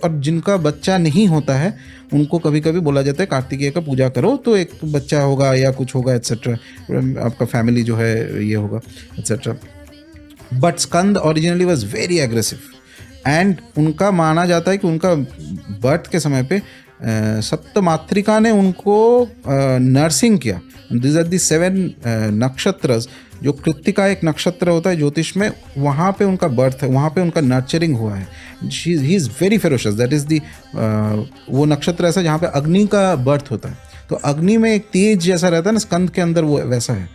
और जिनका बच्चा नहीं होता है उनको कभी कभी बोला जाता है कार्तिकेय का पूजा करो तो एक बच्चा होगा या कुछ होगा एट्सेट्रा, आपका फैमिली जो है ये होगा etcetera. But Skanda originally was very aggressive and उनका माना जाता है कि उनका बर्थ के समय पे सप्तमातृका ने उनको नर्सिंग किया। दिस आर दी 7 नक्षत्रस, जो कृत्तिका एक नक्षत्र होता है ज्योतिष में, वहाँ पे उनका बर्थ है, वहाँ पे उनका नर्चरिंग हुआ है। He is very ferocious, that is the वो नक्षत्र ऐसा जहाँ पे अग्नि का बर्थ होता है। तो अग्नि में एक तेज जैसा रहता है ना, स्कंद के अंदर वो वैसा है।